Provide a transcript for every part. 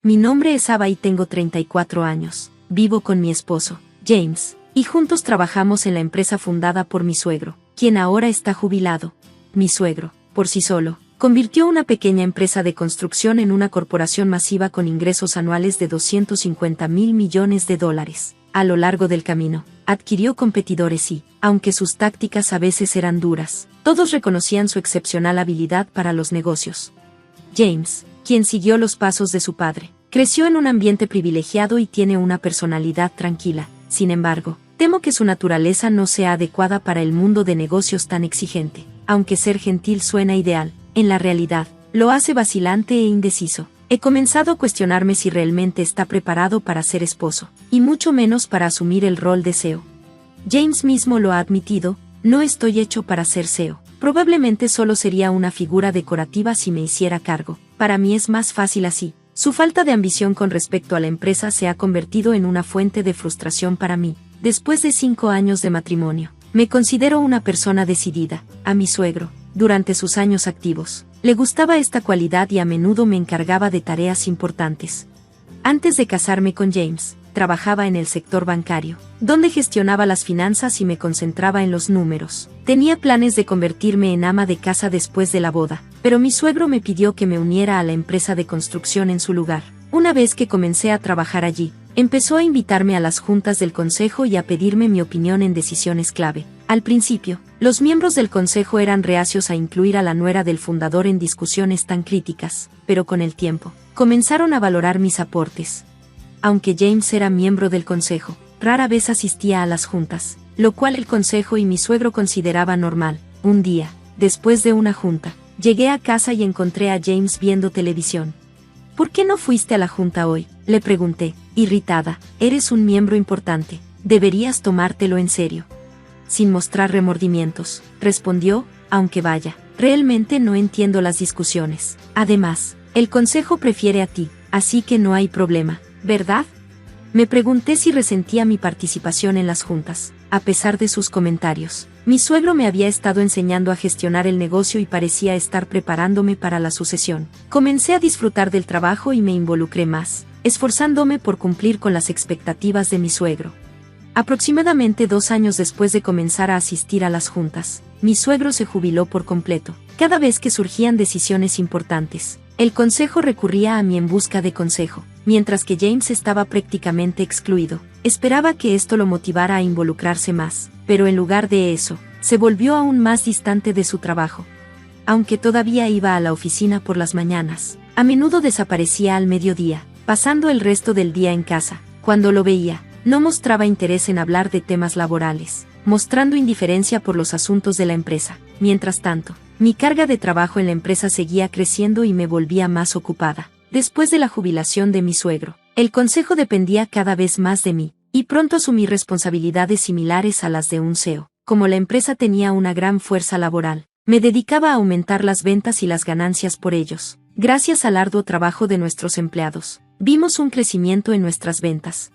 Mi nombre es Ava y tengo 34 años. Vivo con mi esposo, James, y juntos trabajamos en la empresa fundada por mi suegro, quien ahora está jubilado. Mi suegro, por sí solo, convirtió una pequeña empresa de construcción en una corporación masiva con ingresos anuales de $250 mil millones. A lo largo del camino, adquirió competidores y, aunque sus tácticas a veces eran duras, todos reconocían su excepcional habilidad para los negocios. James, quien siguió los pasos de su padre, creció en un ambiente privilegiado y tiene una personalidad tranquila. Sin embargo, temo que su naturaleza no sea adecuada para el mundo de negocios tan exigente. Aunque ser gentil suena ideal, en la realidad, lo hace vacilante e indeciso. He comenzado a cuestionarme si realmente está preparado para ser esposo, y mucho menos para asumir el rol de CEO. James mismo lo ha admitido: no estoy hecho para ser CEO. Probablemente solo sería una figura decorativa si me hiciera cargo. Para mí es más fácil así. Su falta de ambición con respecto a la empresa se ha convertido en una fuente de frustración para mí. Después de 5 años de matrimonio, me considero una persona decidida. A mi suegro, durante sus años activos, le gustaba esta cualidad y a menudo me encargaba de tareas importantes. Antes de casarme con James, trabajaba en el sector bancario, donde gestionaba las finanzas y me concentraba en los números. Tenía planes de convertirme en ama de casa después de la boda, pero mi suegro me pidió que me uniera a la empresa de construcción en su lugar. Una vez que comencé a trabajar allí, empezó a invitarme a las juntas del consejo y a pedirme mi opinión en decisiones clave. Al principio, los miembros del consejo eran reacios a incluir a la nuera del fundador en discusiones tan críticas, pero con el tiempo, comenzaron a valorar mis aportes. Aunque James era miembro del consejo, rara vez asistía a las juntas, lo cual el consejo y mi suegro consideraban normal. Un día, después de una junta, llegué a casa y encontré a James viendo televisión. ¿Por qué no fuiste a la junta hoy?, le pregunté, irritada. Eres un miembro importante, deberías tomártelo en serio. Sin mostrar remordimientos, respondió: aunque vaya, realmente no entiendo las discusiones. Además, el consejo prefiere a ti, así que no hay problema, ¿verdad? Me pregunté si resentía mi participación en las juntas. A pesar de sus comentarios, mi suegro me había estado enseñando a gestionar el negocio y parecía estar preparándome para la sucesión. Comencé a disfrutar del trabajo y me involucré más, esforzándome por cumplir con las expectativas de mi suegro. Aproximadamente 2 años después de comenzar a asistir a las juntas, mi suegro se jubiló por completo. Cada vez que surgían decisiones importantes, el consejo recurría a mí en busca de consejo, mientras que James estaba prácticamente excluido. Esperaba que esto lo motivara a involucrarse más, pero en lugar de eso, se volvió aún más distante de su trabajo. Aunque todavía iba a la oficina por las mañanas, a menudo desaparecía al mediodía, pasando el resto del día en casa. Cuando lo veía, no mostraba interés en hablar de temas laborales, mostrando indiferencia por los asuntos de la empresa. Mientras tanto, mi carga de trabajo en la empresa seguía creciendo y me volvía más ocupada. Después de la jubilación de mi suegro, el consejo dependía cada vez más de mí, y pronto asumí responsabilidades similares a las de un CEO. Como la empresa tenía una gran fuerza laboral, me dedicaba a aumentar las ventas y las ganancias por ellos. Gracias al arduo trabajo de nuestros empleados, vimos un crecimiento en nuestras ventas.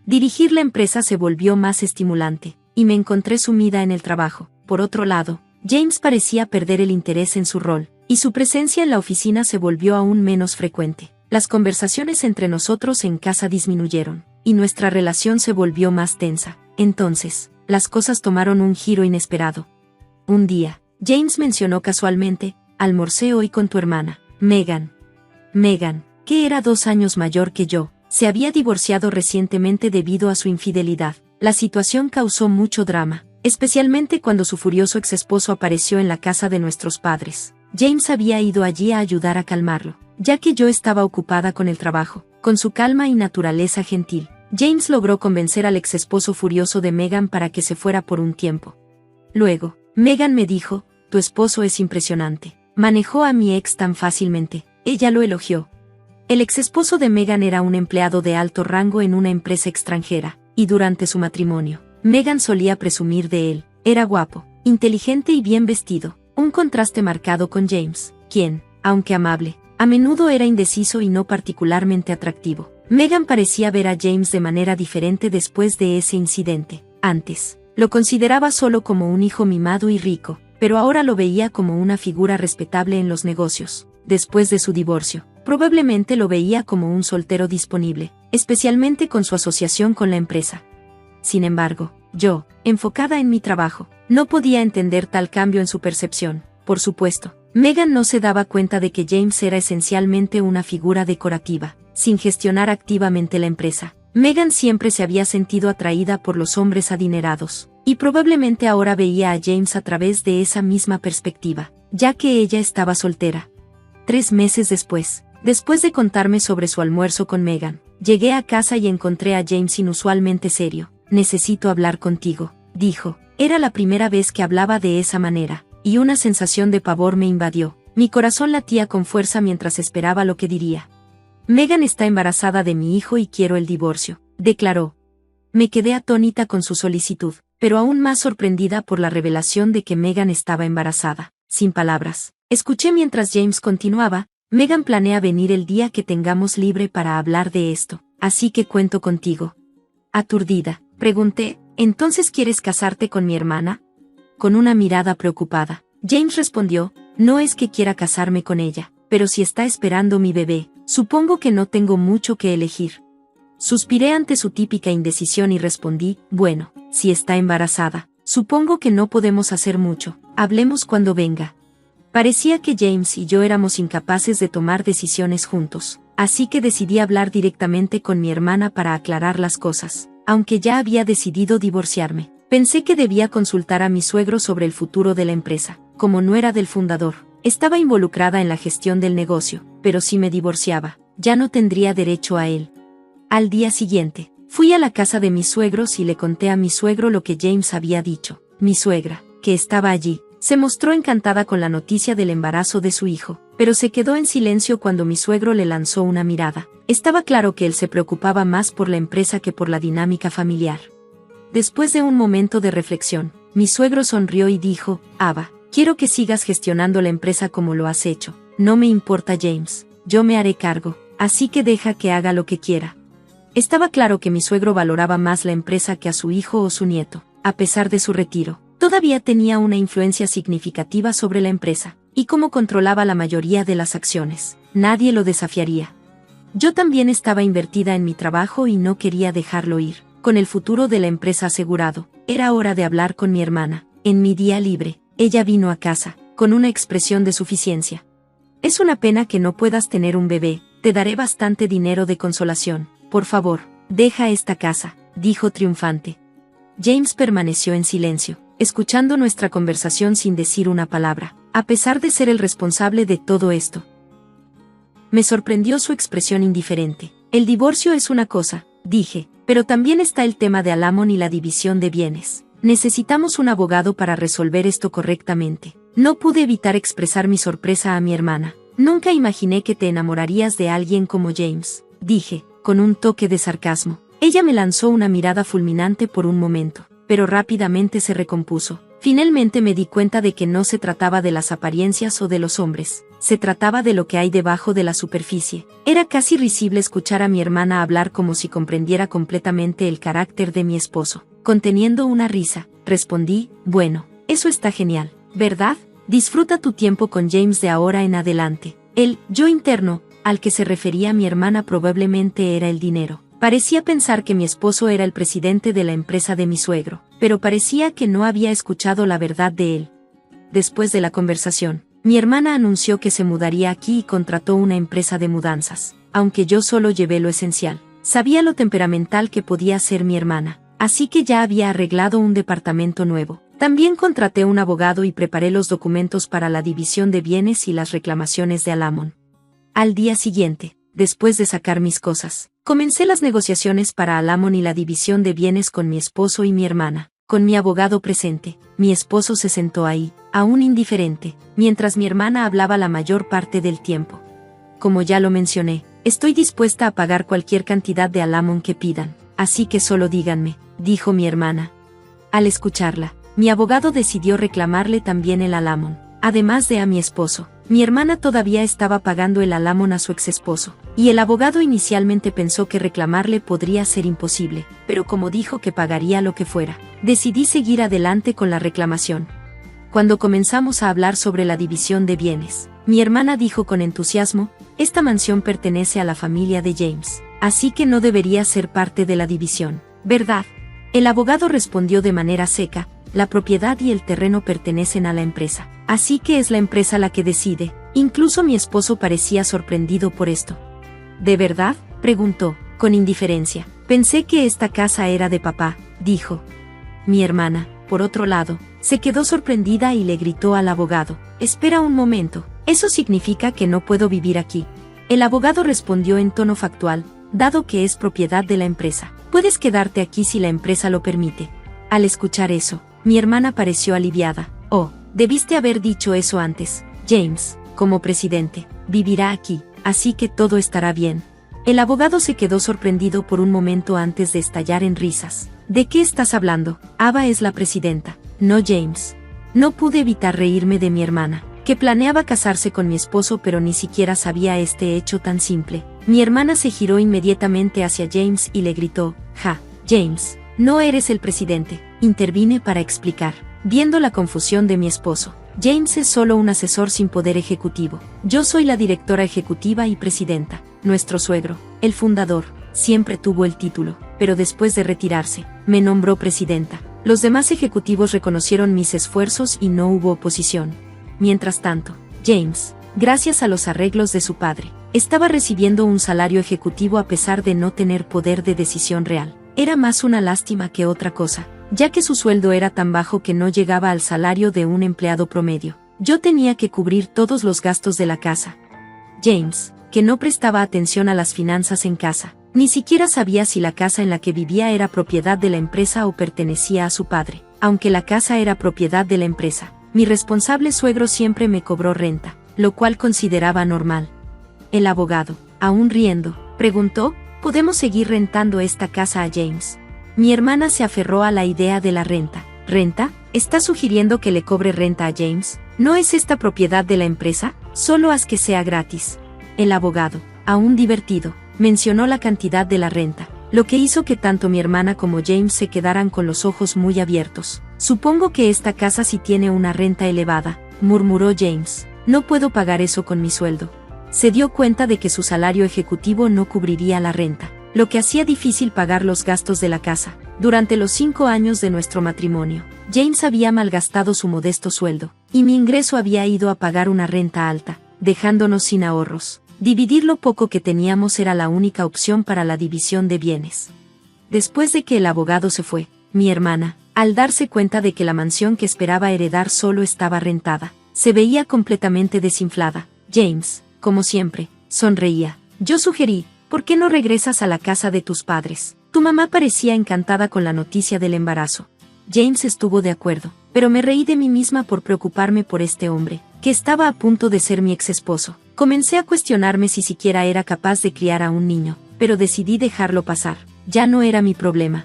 Dirigir la empresa se volvió más estimulante, y me encontré sumida en el trabajo. Por otro lado, James parecía perder el interés en su rol, y su presencia en la oficina se volvió aún menos frecuente. Las conversaciones entre nosotros en casa disminuyeron, y nuestra relación se volvió más tensa. Entonces, las cosas tomaron un giro inesperado. Un día, James mencionó casualmente: almorcé hoy con tu hermana, Megan. Megan, que era 2 años mayor que yo, se había divorciado recientemente debido a su infidelidad. La situación causó mucho drama, especialmente cuando su furioso exesposo apareció en la casa de nuestros padres. James había ido allí a ayudar a calmarlo, ya que yo estaba ocupada con el trabajo. Con su calma y naturaleza gentil, James logró convencer al exesposo furioso de Megan para que se fuera por un tiempo. Luego, Megan me dijo: tu esposo es impresionante. Manejó a mi ex tan fácilmente. Ella lo elogió. El exesposo de Megan era un empleado de alto rango en una empresa extranjera, y durante su matrimonio, Megan solía presumir de él. Era guapo, inteligente y bien vestido, un contraste marcado con James, quien, aunque amable, a menudo era indeciso y no particularmente atractivo. Megan parecía ver a James de manera diferente después de ese incidente. Antes, lo consideraba solo como un hijo mimado y rico, pero ahora lo veía como una figura respetable en los negocios. Después de su divorcio, Probablemente lo veía como un soltero disponible, especialmente con su asociación con la empresa. Sin embargo, yo, enfocada en mi trabajo, no podía entender tal cambio en su percepción. Por supuesto, Megan no se daba cuenta de que James era esencialmente una figura decorativa, sin gestionar activamente la empresa. Megan siempre se había sentido atraída por los hombres adinerados, y probablemente ahora veía a James a través de esa misma perspectiva, ya que ella estaba soltera. 3 meses después de contarme sobre su almuerzo con Megan, llegué a casa y encontré a James inusualmente serio. «Necesito hablar contigo», dijo. Era la primera vez que hablaba de esa manera, y una sensación de pavor me invadió. Mi corazón latía con fuerza mientras esperaba lo que diría. «Megan está embarazada de mi hijo y quiero el divorcio», declaró. Me quedé atónita con su solicitud, pero aún más sorprendida por la revelación de que Megan estaba embarazada. Sin palabras, escuché mientras James continuaba: «Megan planea venir el día que tengamos libre para hablar de esto, así que cuento contigo». Aturdida, pregunté: «¿Entonces quieres casarte con mi hermana?». Con una mirada preocupada, James respondió: «No es que quiera casarme con ella, pero si está esperando mi bebé, supongo que no tengo mucho que elegir». Suspiré ante su típica indecisión y respondí: «Bueno, si está embarazada, supongo que no podemos hacer mucho, hablemos cuando venga». Parecía que James y yo éramos incapaces de tomar decisiones juntos, así que decidí hablar directamente con mi hermana para aclarar las cosas. Aunque ya había decidido divorciarme, pensé que debía consultar a mi suegro sobre el futuro de la empresa. Como no era del fundador, estaba involucrada en la gestión del negocio, pero si me divorciaba, ya no tendría derecho a él. Al día siguiente, fui a la casa de mis suegros y le conté a mi suegro lo que James había dicho. Mi suegra, que estaba allí, se mostró encantada con la noticia del embarazo de su hijo, pero se quedó en silencio cuando mi suegro le lanzó una mirada. Estaba claro que él se preocupaba más por la empresa que por la dinámica familiar. Después de un momento de reflexión, mi suegro sonrió y dijo: «Ava, quiero que sigas gestionando la empresa como lo has hecho. No me importa James, yo me haré cargo, así que deja que haga lo que quiera». Estaba claro que mi suegro valoraba más la empresa que a su hijo o su nieto. A pesar de su retiro, todavía tenía una influencia significativa sobre la empresa, y como controlaba la mayoría de las acciones, nadie lo desafiaría. Yo también estaba invertida en mi trabajo y no quería dejarlo ir. Con el futuro de la empresa asegurado, era hora de hablar con mi hermana. En mi día libre, ella vino a casa, con una expresión de suficiencia. «Es una pena que no puedas tener un bebé, te daré bastante dinero de consolación. Por favor, deja esta casa», dijo triunfante. James permaneció en silencio, escuchando nuestra conversación sin decir una palabra, a pesar de ser el responsable de todo esto. Me sorprendió su expresión indiferente. «El divorcio es una cosa», dije, «pero también está el tema de Alamon y la división de bienes. Necesitamos un abogado para resolver esto correctamente». No pude evitar expresar mi sorpresa a mi hermana. «Nunca imaginé que te enamorarías de alguien como James», dije, con un toque de sarcasmo. Ella me lanzó una mirada fulminante por un momento, pero rápidamente se recompuso. Finalmente me di cuenta de que no se trataba de las apariencias o de los hombres, se trataba de lo que hay debajo de la superficie. Era casi risible escuchar a mi hermana hablar como si comprendiera completamente el carácter de mi esposo. Conteniendo una risa, respondí: «Bueno, eso está genial, ¿verdad? Disfruta tu tiempo con James de ahora en adelante». El yo interno, al que se refería mi hermana, probablemente era el dinero. Parecía pensar que mi esposo era el presidente de la empresa de mi suegro, pero parecía que no había escuchado la verdad de él. Después de la conversación, mi hermana anunció que se mudaría aquí y contrató una empresa de mudanzas. Aunque yo solo llevé lo esencial, sabía lo temperamental que podía ser mi hermana, así que ya había arreglado un departamento nuevo. También contraté un abogado y preparé los documentos para la división de bienes y las reclamaciones de Alamon. Al día siguiente, después de sacar mis cosas, comencé las negociaciones para Alamon y la división de bienes con mi esposo y mi hermana. Con mi abogado presente, mi esposo se sentó ahí, aún indiferente, mientras mi hermana hablaba la mayor parte del tiempo. «Como ya lo mencioné, estoy dispuesta a pagar cualquier cantidad de Alamon que pidan, así que solo díganme», dijo mi hermana. Al escucharla, mi abogado decidió reclamarle también el Alamon, además de a mi esposo. Mi hermana todavía estaba pagando el Alamon a su exesposo, y el abogado inicialmente pensó que reclamarle podría ser imposible, pero como dijo que pagaría lo que fuera, decidí seguir adelante con la reclamación. Cuando comenzamos a hablar sobre la división de bienes, Mi hermana dijo con entusiasmo, esta mansión pertenece a la familia de James, así que no debería ser parte de la división, ¿verdad? El abogado respondió de manera seca, la propiedad y el terreno pertenecen a la empresa, así que es la empresa la que decide. Incluso mi esposo parecía sorprendido por esto. ¿De verdad?, preguntó, con indiferencia. Pensé que esta casa era de papá, dijo. Mi hermana, por otro lado, se quedó sorprendida y le gritó al abogado, espera un momento, eso significa que no puedo vivir aquí. El abogado respondió en tono factual, dado que es propiedad de la empresa, puedes quedarte aquí si la empresa lo permite. Al escuchar eso, mi hermana pareció aliviada. Oh, debiste haber dicho eso antes, James, como presidente, vivirá aquí, así que todo estará bien. El abogado se quedó sorprendido por un momento antes de estallar en risas. ¿De qué estás hablando? Ava es la presidenta, no James. No pude evitar reírme de mi hermana, que planeaba casarse con mi esposo pero ni siquiera sabía este hecho tan simple. Mi hermana se giró inmediatamente hacia James y le gritó, ja, James, no eres el presidente. Intervine para explicar, viendo la confusión de mi esposo. James es solo un asesor sin poder ejecutivo. Yo soy la directora ejecutiva y presidenta. Nuestro suegro, el fundador, siempre tuvo el título, pero después de retirarse, me nombró presidenta. Los demás ejecutivos reconocieron mis esfuerzos y no hubo oposición. Mientras tanto, James, gracias a los arreglos de su padre, estaba recibiendo un salario ejecutivo a pesar de no tener poder de decisión real. Era más una lástima que otra cosa, ya que su sueldo era tan bajo que no llegaba al salario de un empleado promedio. Yo tenía que cubrir todos los gastos de la casa. James, que no prestaba atención a las finanzas en casa, ni siquiera sabía si la casa en la que vivía era propiedad de la empresa o pertenecía a su padre. Aunque la casa era propiedad de la empresa, mi responsable suegro siempre me cobró renta, lo cual consideraba normal. El abogado, aún riendo, preguntó, ¿podemos seguir rentando esta casa a James? Mi hermana se aferró a la idea de la renta. ¿Renta? ¿Estás sugiriendo que le cobre renta a James? ¿No es esta propiedad de la empresa? Solo haz que sea gratis. El abogado, aún divertido, mencionó la cantidad de la renta, lo que hizo que tanto mi hermana como James se quedaran con los ojos muy abiertos. Supongo que esta casa sí tiene una renta elevada, murmuró James. No puedo pagar eso con mi sueldo. Se dio cuenta de que su salario ejecutivo no cubriría la renta, lo que hacía difícil pagar los gastos de la casa. Durante los 5 años de nuestro matrimonio, James había malgastado su modesto sueldo, y mi ingreso había ido a pagar una renta alta, dejándonos sin ahorros. Dividir lo poco que teníamos era la única opción para la división de bienes. Después de que el abogado se fue, mi hermana, al darse cuenta de que la mansión que esperaba heredar solo estaba rentada, se veía completamente desinflada. James, como siempre, sonreía. Yo sugerí, ¿por qué no regresas a la casa de tus padres? Tu mamá parecía encantada con la noticia del embarazo. James estuvo de acuerdo, pero me reí de mí misma por preocuparme por este hombre, que estaba a punto de ser mi ex esposo. Comencé a cuestionarme si siquiera era capaz de criar a un niño, pero decidí dejarlo pasar. Ya no era mi problema.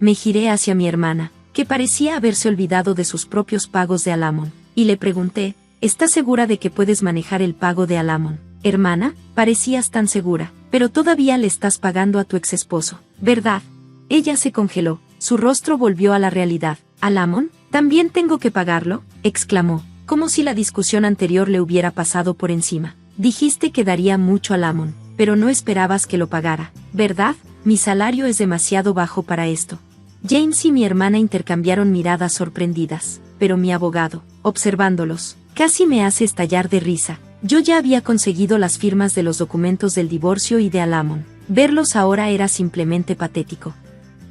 Me giré hacia mi hermana, que parecía haberse olvidado de sus propios pagos de Alamon, y le pregunté, ¿estás segura de que puedes manejar el pago de Alamon? Hermana, parecías tan segura, pero todavía le estás pagando a tu ex esposo, ¿verdad? Ella se congeló, su rostro volvió a la realidad. ¿Alamon? ¿También tengo que pagarlo?, exclamó, como si la discusión anterior le hubiera pasado por encima. Dijiste que daría mucho a Alamon, pero no esperabas que lo pagara, ¿verdad? Mi salario es demasiado bajo para esto. James y mi hermana intercambiaron miradas sorprendidas, pero mi abogado, observándolos, casi me hace estallar de risa. Yo ya había conseguido las firmas de los documentos del divorcio y de Alamon. Verlos ahora era simplemente patético.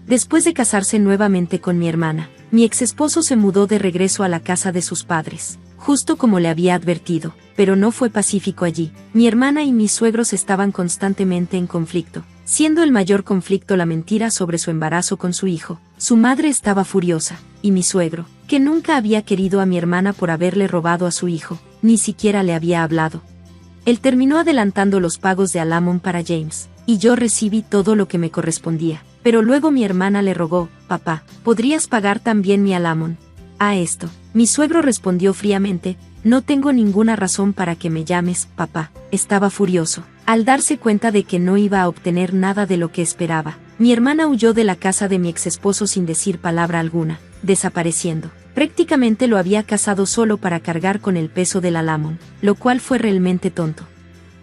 Después de casarse nuevamente con mi hermana, mi ex esposo se mudó de regreso a la casa de sus padres, justo como le había advertido, pero no fue pacífico allí. Mi hermana y mis suegros estaban constantemente en conflicto, siendo el mayor conflicto la mentira sobre su embarazo con su hijo. Su madre estaba furiosa, y mi suegro, que nunca había querido a mi hermana por haberle robado a su hijo, ni siquiera le había hablado. Él terminó adelantando los pagos de Alamon para James, y yo recibí todo lo que me correspondía. Pero luego mi hermana le rogó, papá, ¿podrías pagar también mi Alamon? A esto, mi suegro respondió fríamente, no tengo ninguna razón para que me llames papá. Estaba furioso, al darse cuenta de que no iba a obtener nada de lo que esperaba. Mi hermana huyó de la casa de mi ex esposo sin decir palabra alguna, desapareciendo. Prácticamente lo había casado solo para cargar con el peso de la Lamont, lo cual fue realmente tonto.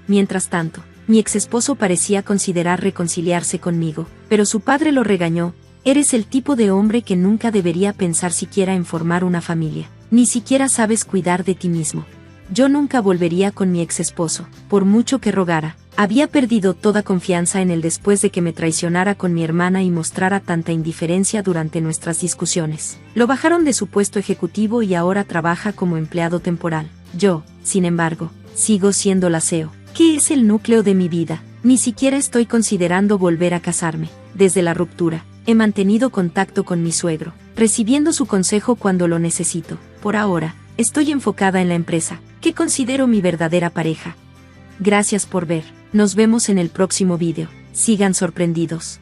Mientras tanto, mi ex esposo parecía considerar reconciliarse conmigo, pero su padre lo regañó: eres el tipo de hombre que nunca debería pensar siquiera en formar una familia, ni siquiera sabes cuidar de ti mismo. Yo nunca volvería con mi ex esposo, por mucho que rogara. Había perdido toda confianza en él después de que me traicionara con mi hermana y mostrara tanta indiferencia durante nuestras discusiones. Lo bajaron de su puesto ejecutivo y ahora trabaja como empleado temporal. Yo, sin embargo, sigo siendo la CEO, que es el núcleo de mi vida. Ni siquiera estoy considerando volver a casarme. Desde la ruptura, he mantenido contacto con mi suegro, recibiendo su consejo cuando lo necesito. Por ahora, estoy enfocada en la empresa, que considero mi verdadera pareja. Gracias por ver. Nos vemos en el próximo vídeo. Sigan sorprendidos.